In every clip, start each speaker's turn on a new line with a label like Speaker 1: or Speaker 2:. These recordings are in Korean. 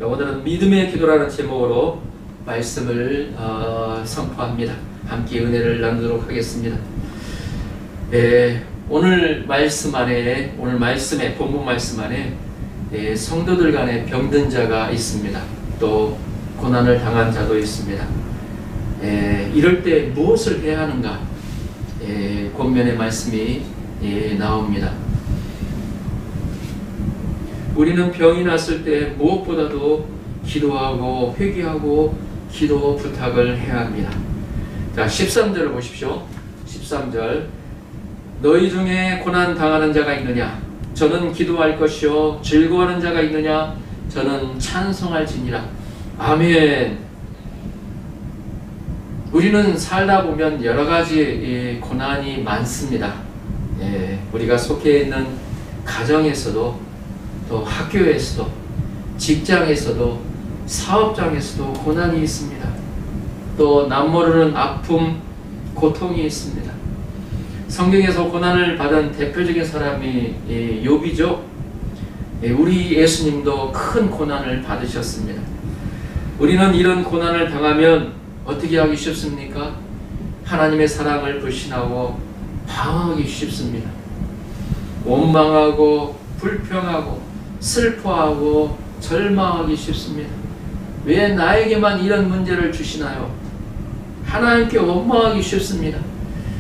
Speaker 1: 오늘은 믿음의 기도라는 제목으로 말씀을 선포합니다. 함께 은혜를 나누도록 하겠습니다. 오늘 말씀 안에, 오늘 말씀에, 본문 말씀 안에 성도들 간에 병든 자가 있습니다. 또 고난을 당한 자도 있습니다. 이럴 때 무엇을 해야 하는가? 권면의 말씀이 나옵니다. 우리는 병이 났을 때 무엇보다도 기도하고 회개하고 기도 부탁을 해야 합니다. 자, 13절을 보십시오. 13절. 너희 중에 고난 당하는 자가 있느냐? 저는 기도할 것이요 즐거워하는 자가 있느냐? 저는 찬송할지니라. 아멘. 우리는 살다 보면 여러 가지 고난이 많습니다. 우리가 속해 있는 가정에서도, 또 학교에서도, 직장에서도, 사업장에서도 고난이 있습니다. 또 남모르는 아픔, 고통이 있습니다. 성경에서 고난을 받은 대표적인 사람이 욥이죠. 우리 예수님도 큰 고난을 받으셨습니다. 우리는 이런 고난을 당하면 어떻게 하기 쉽습니까? 하나님의 사랑을 불신하고 방황하기 쉽습니다. 원망하고 불평하고 슬퍼하고 절망하기 쉽습니다. 왜 나에게만 이런 문제를 주시나요? 하나님께 원망하기 쉽습니다.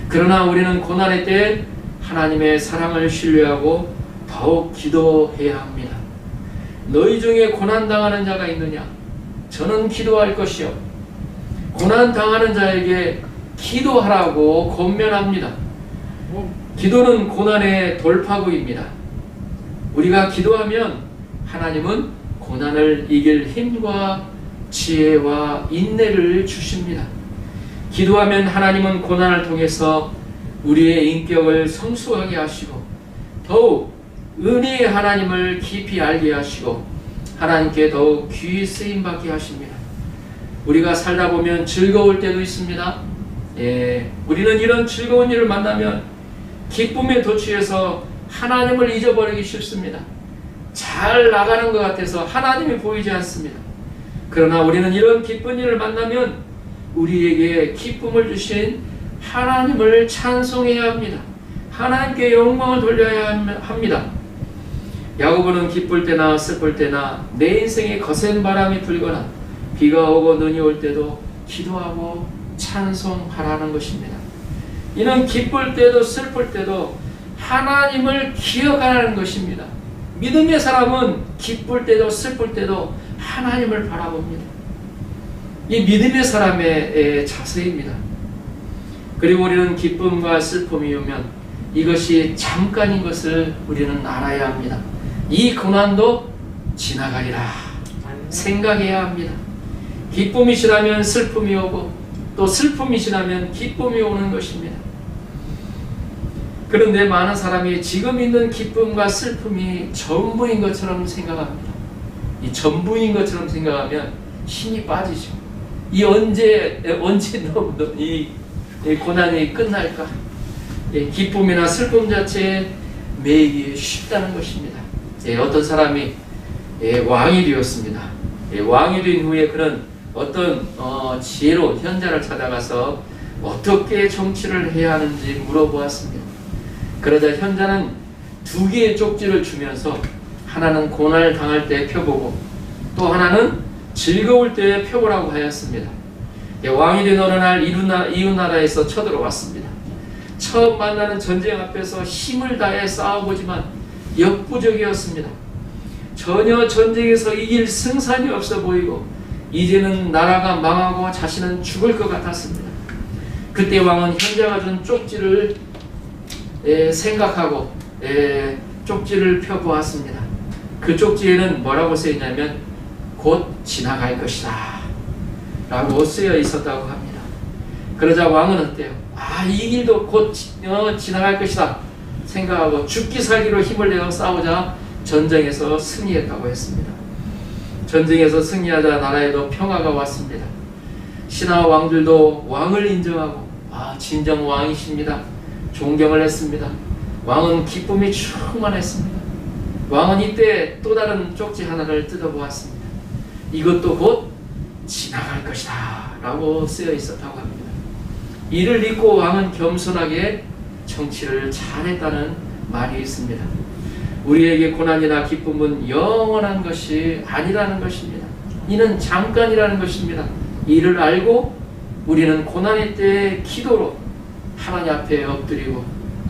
Speaker 1: 그러나 우리는 고난의 때 하나님의 사랑을 신뢰하고 더욱 기도해야 합니다. 너희 중에 고난당하는 자가 있느냐? 저는 기도할 것이요 고난당하는 자에게 기도하라고 권면합니다. 기도는 고난의 돌파구입니다. 우리가 기도하면 하나님은 고난을 이길 힘과 지혜와 인내를 주십니다. 기도하면 하나님은 고난을 통해서 우리의 인격을 성숙하게 하시고 더욱 은혜의 하나님을 깊이 알게 하시고 하나님께 더욱 귀히 쓰임받게 하십니다. 우리가 살다 보면 즐거울 때도 있습니다. 우리는 이런 즐거운 일을 만나면 기쁨에 도취해서 하나님을 잊어버리기 쉽습니다. 잘 나가는 것 같아서 하나님이 보이지 않습니다. 그러나 우리는 이런 기쁜 일을 만나면 우리에게 기쁨을 주신 하나님을 찬송해야 합니다. 하나님께 영광을 돌려야 합니다. 야고보는 기쁠 때나 슬플 때나 내 인생에 거센 바람이 불거나 비가 오고 눈이 올 때도 기도하고 찬송하라는 것입니다. 이는 기쁠 때도 슬플 때도 하나님을 기억하라는 것입니다. 믿음의 사람은 기쁠 때도 슬플 때도 하나님을 바라봅니다. 이 믿음의 사람의 자세입니다. 그리고 우리는 기쁨과 슬픔이 오면 이것이 잠깐인 것을 우리는 알아야 합니다. 이 고난도 지나가리라 생각해야 합니다. 기쁨이 지나면 슬픔이 오고 또 슬픔이 지나면 기쁨이 오는 것입니다. 그런데 많은 사람이 지금 있는 기쁨과 슬픔이 전부인 것처럼 생각합니다. 이 전부인 것처럼 생각하면 힘이 빠지죠. 이 언제 이 고난이 끝날까? 기쁨이나 슬픔 자체에 매이기 쉽다는 것입니다. 어떤 사람이 왕이 되었습니다. 왕이 된 후에 그는 어떤 지혜로운 현자를 찾아가서 어떻게 정치를 해야 하는지 물어보았습니다. 그러자 현자는 2개의 쪽지를 주면서 하나는 고난을 당할 때 펴보고 또 하나는 즐거울 때 펴보라고 하였습니다. 왕이 된 어느 날 이웃나라에서 쳐들어왔습니다. 처음 만나는 전쟁 앞에서 힘을 다해 싸워보지만 역부족이었습니다. 전혀 전쟁에서 이길 승산이 없어 보이고 이제는 나라가 망하고 자신은 죽을 것 같았습니다. 그때 왕은 현자가 준 쪽지를 생각하고 쪽지를 펴보았습니다. 그 쪽지에는 뭐라고 쓰여있냐면 곧 지나갈 것이다 라고 쓰여 있었다고 합니다. 그러자 왕은 어때요? 이 길도 곧 지나갈 것이다 생각하고 죽기 살기로 힘을 내어 싸우자 전쟁에서 승리했다고 했습니다. 전쟁에서 승리하자 나라에도 평화가 왔습니다. 신하 왕들도 왕을 인정하고 진정 왕이십니다 존경을 했습니다. 왕은 기쁨이 충만했습니다. 왕은 이때 또 다른 쪽지 하나를 뜯어보았습니다. 이것도 곧 지나갈 것이다 라고 쓰여 있었다고 합니다. 이를 믿고 왕은 겸손하게 정치를 잘했다는 말이 있습니다. 우리에게 고난이나 기쁨은 영원한 것이 아니라는 것입니다. 이는 잠깐이라는 것입니다. 이를 알고 우리는 고난의 때에 기도로 하나님 앞에 엎드리고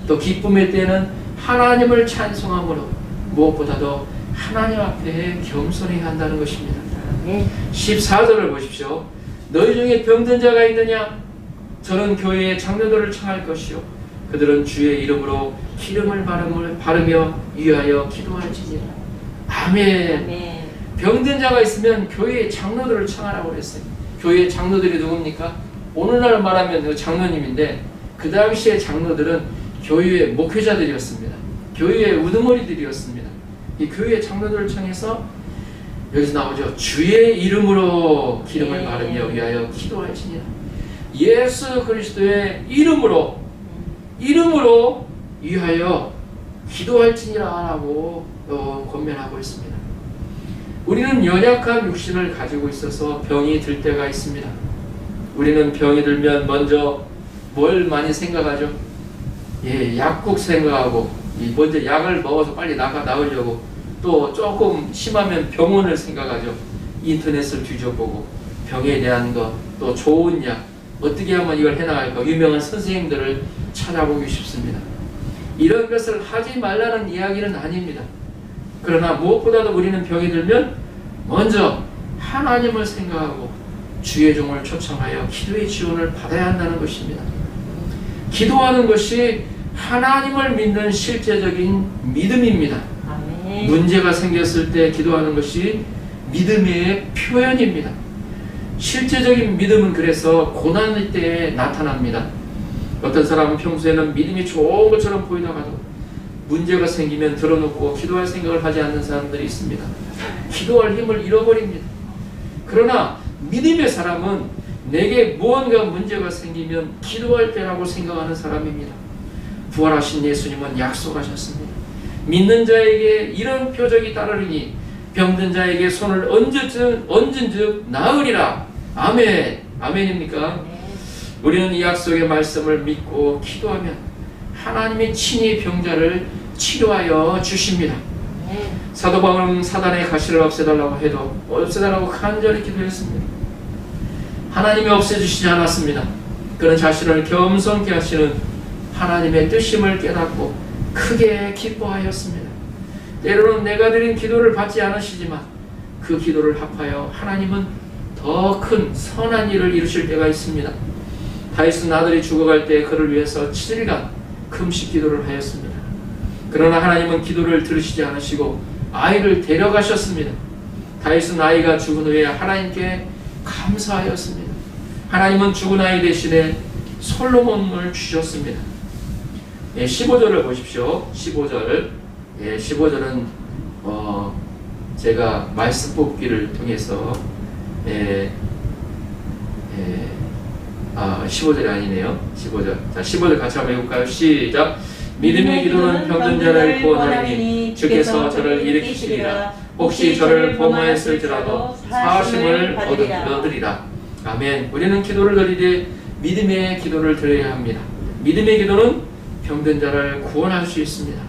Speaker 1: 또 기쁨의 때는 하나님을 찬송함으로 무엇보다도 하나님 앞에 겸손해야 한다는 것입니다. 14절을 보십시오. 너희 중에 병든 자가 있느냐? 저는 교회의 장로들을 청할 것이요 그들은 주의 이름으로 기름을 바르며 위하여 기도할지니라. 아멘. 병든 자가 있으면 교회의 장로들을 청하라고 그랬어요. 교회의 장로들이 누굽니까? 오늘날 말하면 그 장로님인데 그 당시의 장로들은 교회의 목회자들이었습니다. 교회의 우두머리들이었습니다. 이 교회의 장로들을 청해서 여기서 나오죠. 주의 이름으로 기름을 바르며 위하여 기도할지니라. 예수 그리스도의 이름으로 위하여 기도할지니라 라고 권면하고 있습니다. 우리는 연약한 육신을 가지고 있어서 병이 들 때가 있습니다. 우리는 병이 들면 먼저 뭘 많이 생각하죠? 약국 생각하고 먼저 약을 먹어서 빨리 나으려고 또 조금 심하면 병원을 생각하죠. 인터넷을 뒤져보고 병에 대한 것, 또 좋은 약, 어떻게 하면 이걸 해나갈까 유명한 선생님들을 찾아보기 쉽습니다. 이런 것을 하지 말라는 이야기는 아닙니다. 그러나 무엇보다도 우리는 병이 들면 먼저 하나님을 생각하고 주의 종을 초청하여 기도의 지원을 받아야 한다는 것입니다. 기도하는 것이 하나님을 믿는 실제적인 믿음입니다. 아멘. 문제가 생겼을 때 기도하는 것이 믿음의 표현입니다. 실제적인 믿음은 그래서 고난의 때에 나타납니다. 어떤 사람은 평소에는 믿음이 좋은 것처럼 보이다가도 문제가 생기면 들어놓고 기도할 생각을 하지 않는 사람들이 있습니다. 기도할 힘을 잃어버립니다. 그러나 믿음의 사람은 내게 무언가 문제가 생기면 기도할 때라고 생각하는 사람입니다. 부활하신 예수님은 약속하셨습니다. 믿는 자에게 이런 표적이 따르리니 병든 자에게 손을 얹은즉 나으리라. 아멘. 아멘입니까? 우리는 이 약속의 말씀을 믿고 기도하면 하나님이 친히 병자를 치료하여 주십니다. 사도 바울은 사단의 가시를 없애달라고 해도 없애달라고 간절히 기도했습니다. 하나님이 없애주시지 않았습니다. 그는 자신을 겸손케 하시는 하나님의 뜻임을 깨닫고 크게 기뻐하였습니다. 때로는 내가 드린 기도를 받지 않으시지만 그 기도를 합하여 하나님은 더 큰 선한 일을 이루실 때가 있습니다. 다윗은 아들이 죽어갈 때 그를 위해서 7일간 금식 기도를 하였습니다. 그러나 하나님은 기도를 들으시지 않으시고 아이를 데려가셨습니다. 다윗은 아이가 죽은 후에 하나님께 감사하였습니다. 하나님은 죽은 아이 대신에 솔로몬을 주셨습니다. 15절을 보십시오. 15절. 15절은 제가 말씀 뽑기를 통해서 15절이 아니네요. 15절. 자, 15절 같이 한번 읽을까요? 시작. 믿음의 기도는 병든 자를 구원하리니 주께서 저를 일으키시리라. 혹시 저를 범하였을지라도 사하심을 얻으리라. 아멘. 우리는 기도를 드리되 믿음의 기도를 드려야 합니다. 믿음의 기도는 병든 자를 구원할 수 있습니다.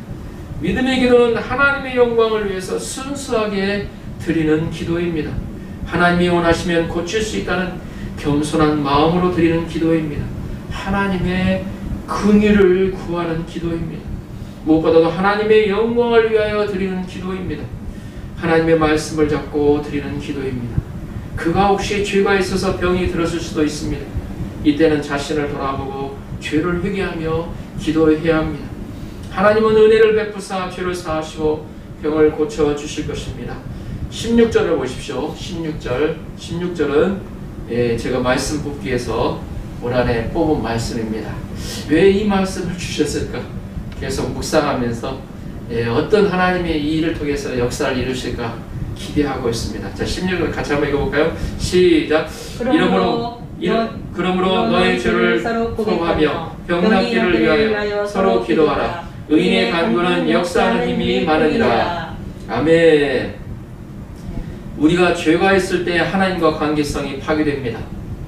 Speaker 1: 믿음의 기도는 하나님의 영광을 위해서 순수하게 드리는 기도입니다. 하나님이 원하시면 고칠 수 있다는 겸손한 마음으로 드리는 기도입니다. 하나님의 긍휼을 구하는 기도입니다. 무엇보다도 하나님의 영광을 위하여 드리는 기도입니다. 하나님의 말씀을 잡고 드리는 기도입니다. 그가 혹시 죄가 있어서 병이 들었을 수도 있습니다. 이때는 자신을 돌아보고 죄를 회개하며 기도해야 합니다. 하나님은 은혜를 베푸사 죄를 사하시고 병을 고쳐주실 것입니다. 16절을 보십시오. 16절은 제가 말씀 뽑기에서 올 한해 뽑은 말씀입니다. 왜 이 말씀을 주셨을까? 계속 묵상하면서 어떤 하나님의 이 일을 통해서 역사를 이루실까 기대하고 있습니다. 자, 16절 같이 한번 읽어볼까요? 시작. 그러므로 너의 죄를 소하며 병 낫기를 위하여 서로 기도하라. 의인의 간구는 역사하는 힘이 많으니라. 아멘. 우리가 죄가 있을 때 하나님과 관계성이 파괴됩니다.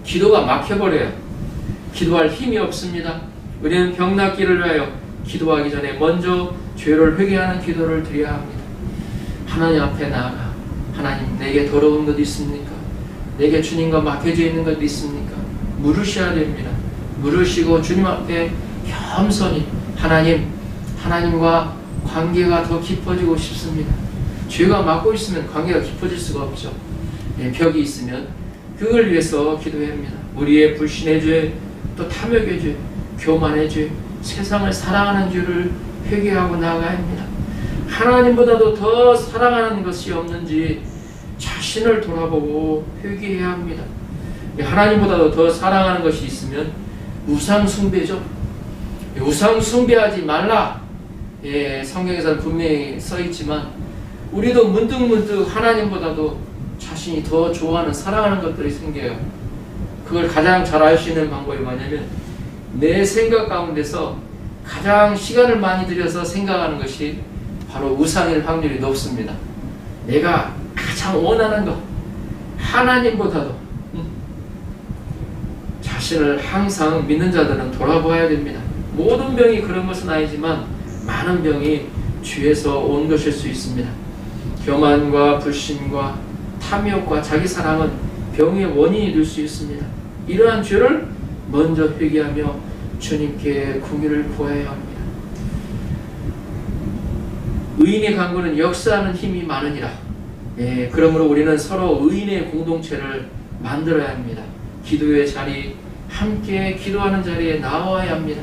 Speaker 1: 기도가 막혀버려요. 기도할 힘이 없습니다. 우리는 병낫기를 위하여 기도하기 전에 먼저 죄를 회개하는 기도를 드려야 합니다. 하나님 앞에 나아가, 하나님, 내게 더러운 것 있습니까? 내게 주님과 막혀져 있는 것 있습니까? 물으셔야 됩니다. 물으시고 주님 앞에 겸손히, 하나님과 관계가 더 깊어지고 싶습니다. 죄가 막고 있으면 관계가 깊어질 수가 없죠. 벽이 있으면 그걸 위해서 기도해야 합니다. 우리의 불신의 죄, 또 탐욕의 죄, 교만의 죄, 세상을 사랑하는 죄를 회개하고 나아가야 합니다. 하나님보다도 더 사랑하는 것이 없는지 자신을 돌아보고 회개해야 합니다. 하나님보다도 더 사랑하는 것이 있으면 우상 숭배죠. 우상 숭배하지 말라. 성경에서는 분명히 써 있지만 우리도 문득문득 하나님보다도 자신이 더 좋아하는, 사랑하는 것들이 생겨요. 그걸 가장 잘 알 수 있는 방법이 뭐냐면 내 생각 가운데서 가장 시간을 많이 들여서 생각하는 것이 바로 우상일 확률이 높습니다. 내가 가장 원하는 것, 하나님보다도 자신을 항상 믿는 자들은 돌아봐야 됩니다. 모든 병이 그런 것은 아니지만 많은 병이 죄에서 온 것일 수 있습니다. 교만과 불신과 탐욕과 자기 사랑은 병의 원인이 될 수 있습니다. 이러한 죄를 먼저 회개하며 주님께 긍휼을 구해야 합니다. 의인의 강구는 역사하는 힘이 많으니라. 그러므로 우리는 서로 의인의 공동체를 만들어야 합니다. 기도의 자리, 함께 기도하는 자리에 나와야 합니다.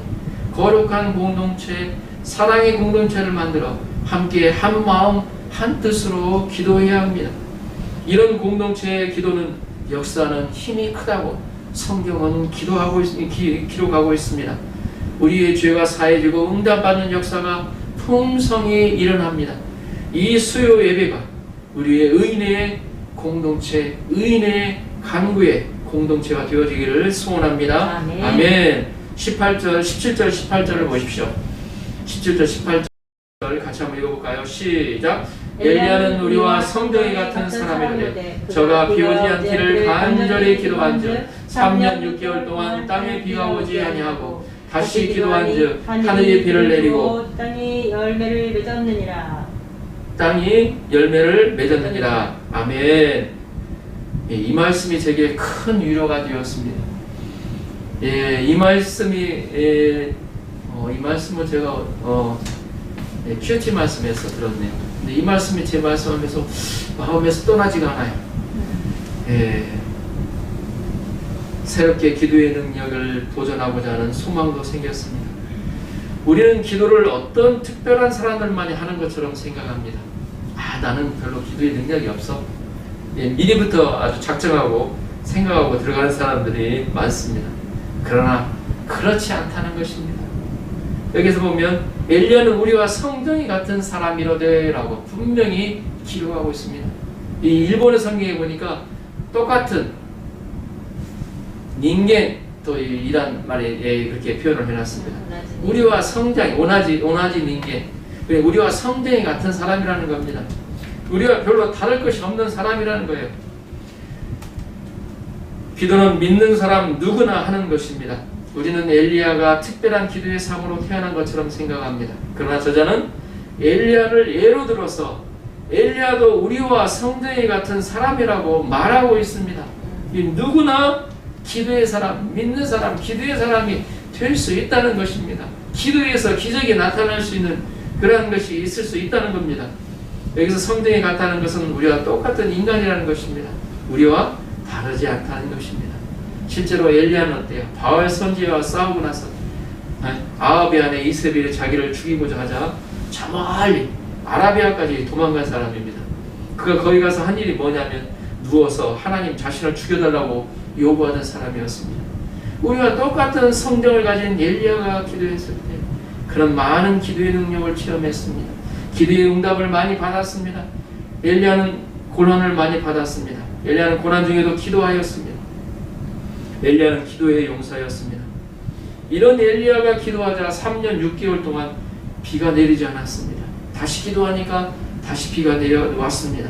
Speaker 1: 거룩한 공동체, 사랑의 공동체를 만들어 함께 한 마음 한 뜻으로 기도해야 합니다. 이런 공동체의 기도는 역사는 힘이 크다고 성경은 기록하고 있습니다. 우리의 죄가 사해지고 응답받는 역사가 풍성히 일어납니다. 이 수요 예배가 우리의 의인의 공동체, 의인의 간구의 공동체가 되어지기를 소원합니다.
Speaker 2: 아멘.
Speaker 1: 아멘. 17절, 18절을 보십시오. 17절, 18절 같이 한번 읽어볼까요? 시작. 엘리야는 우리와 성경이 같은 사람이로되 저가 비 오지 않기를 간절히 기도한즉 3년 6개월 동안 땅에 비가 오지 아니하고 다시 기도한즉 하늘이 비를 내리고
Speaker 2: 땅이 열매를 맺었느니라.
Speaker 1: 땅이 열매를 맺었느니라. 아멘. 이 말씀이 제게 큰 위로가 되었습니다. 이 말씀을 제가 큐티 말씀에서 들었네요. 근데 이 말씀이 제 말씀하면서 마음에서 떠나지가 않아요. 새롭게 기도의 능력을 도전하고자 하는 소망도 생겼습니다. 우리는 기도를 어떤 특별한 사람들만이 하는 것처럼 생각합니다. 나는 별로 기도의 능력이 없어. 미리부터 아주 작정하고 생각하고 들어가는 사람들이 많습니다. 그러나 그렇지 않다는 것입니다. 여기서 보면 엘리야는 우리와 성정이 같은 사람이로되 라고 분명히 기록하고 있습니다. 이 일본의 성경에 보니까 똑같은 닌겐 또 이란 말에 그렇게 표현을 해놨습니다. 우리와 성장이 오나지 닌겐, 우리와 성장이 같은 사람이라는 겁니다. 우리가 별로 다를 것이 없는 사람이라는 거예요. 기도는 믿는 사람 누구나 하는 것입니다. 우리는 엘리야가 특별한 기도의 상으로 태어난 것처럼 생각합니다. 그러나 저자는 엘리야를 예로 들어서 엘리야도 우리와 성전이 같은 사람이라고 말하고 있습니다. 누구나 기도의 사람, 믿는 사람, 기도의 사람이 될 수 있다는 것입니다. 기도에서 기적이 나타날 수 있는 그러한 것이 있을 수 있다는 겁니다. 여기서 성전이 같다는 것은 우리와 똑같은 인간이라는 것입니다. 우리와 다르지 않다는 것입니다. 실제로 엘리야는 어때요? 바알 선지자와 싸우고 나서 아합의 아내 이세벨이 자기를 죽이고자 하자 저 멀리 아라비아까지 도망간 사람입니다. 그가 거기 가서 한 일이 뭐냐면 누워서 하나님 자신을 죽여달라고 요구하는 사람이었습니다. 우리와 똑같은 성정을 가진 엘리야가 기도했을 때 그런 많은 기도의 능력을 체험했습니다. 기도의 응답을 많이 받았습니다. 엘리야는 고난을 많이 받았습니다. 엘리야는 고난 중에도 기도하였습니다. 엘리야는 기도의 용사였습니다. 이런 엘리야가 기도하자 3년 6개월 동안 비가 내리지 않았습니다. 다시 기도하니까 다시 비가 내려왔습니다.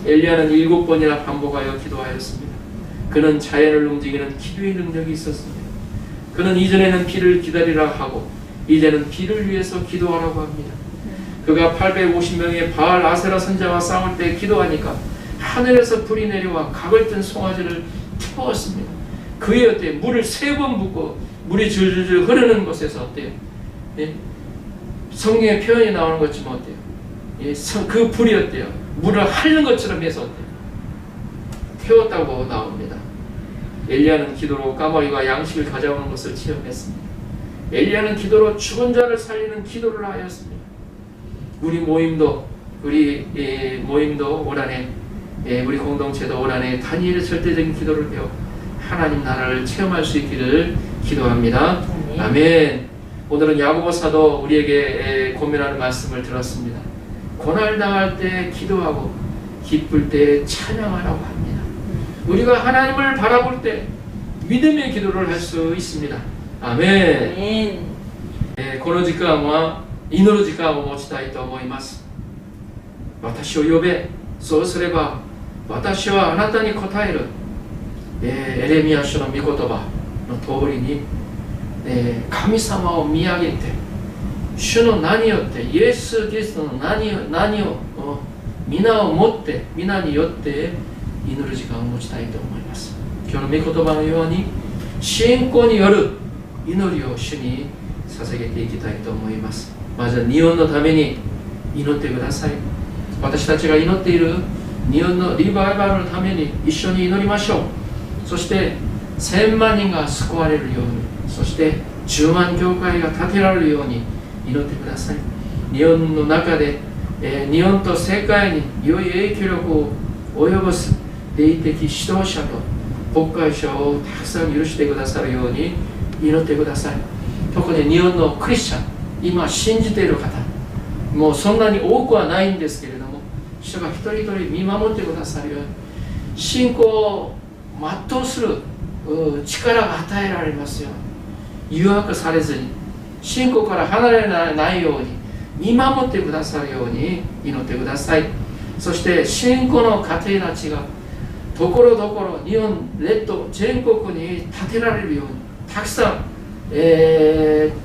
Speaker 1: 엘리야는 7번이나 반복하여 기도하였습니다. 그는 자연을 움직이는 기도의 능력이 있었습니다. 그는 이전에는 비를 기다리라 하고 이제는 비를 위해서 기도하라고 합니다. 그가 850명의 바알 아세라 선자와 싸울 때 기도하니까 하늘에서 불이 내려와 각을 뜬 송아지를 태웠습니다. 그의 어때요? 물을 3번 붓고 물이 줄줄줄 흐르는 곳에서 어때요? 예? 성경에 표현이 나오는 것처럼 어때요? 예? 그 불이 어때요? 물을 핥는 것처럼 해서 어때요? 태웠다고 나옵니다. 엘리야는 기도로 까마귀가 양식을 가져오는 것을 체험했습니다. 엘리야는 기도로 죽은 자를 살리는 기도를 하였습니다. 우리 모임도 올 한해 우리 공동체도 올 한해 다니엘의 절대적인 기도를 배워 하나님 나라를 체험할 수 있기를 기도합니다. 아멘. 오늘은 야고보 사도 우리에게 고민하는 말씀을 들었습니다. 고날 당할 때 기도하고 기쁠 때 찬양하라고 합니다. 우리가 하나님을 바라볼 때 믿음의 기도를 할 수 있습니다. 아멘. この時間は祈る時間を持ちたいと思います。私を呼べ、そうすれば私はあなたに答える。エレミヤ書の御言葉の通りに、神様を見上げて主の名によってイエス・キリストの名を皆をもって皆によって祈る時間を持ちたいと思います。今日の御言葉のように信仰による祈りを主に捧げていきたいと思います。まず日本のために祈ってください。私たちが祈っている日本のリバイバルのために一緒に祈りましょう。そして1000万人が救われるように、そして10万教会が建てられるように祈ってください。日本の中で、日本と世界に良い影響力を及ぼす霊的指導者と牧会者をたくさん許してくださるように祈ってください。特に日本のクリスチャン、今信じている方、もうそんなに多くはないんですけれども、主が一人一人見守ってくださるように、信仰を全うする力が与えられますように、誘惑されずに信仰から離れないように見守ってくださるように祈ってください。そして信仰の家庭たちがところどころ日本列島全国に建てられるようにたくさん、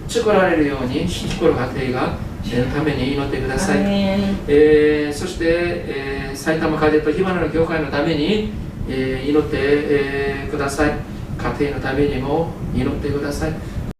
Speaker 1: 作られるように日頃家庭がために祈ってください。そして、埼玉カデット火花の教会のために、祈って、ください。家庭のためにも祈ってください。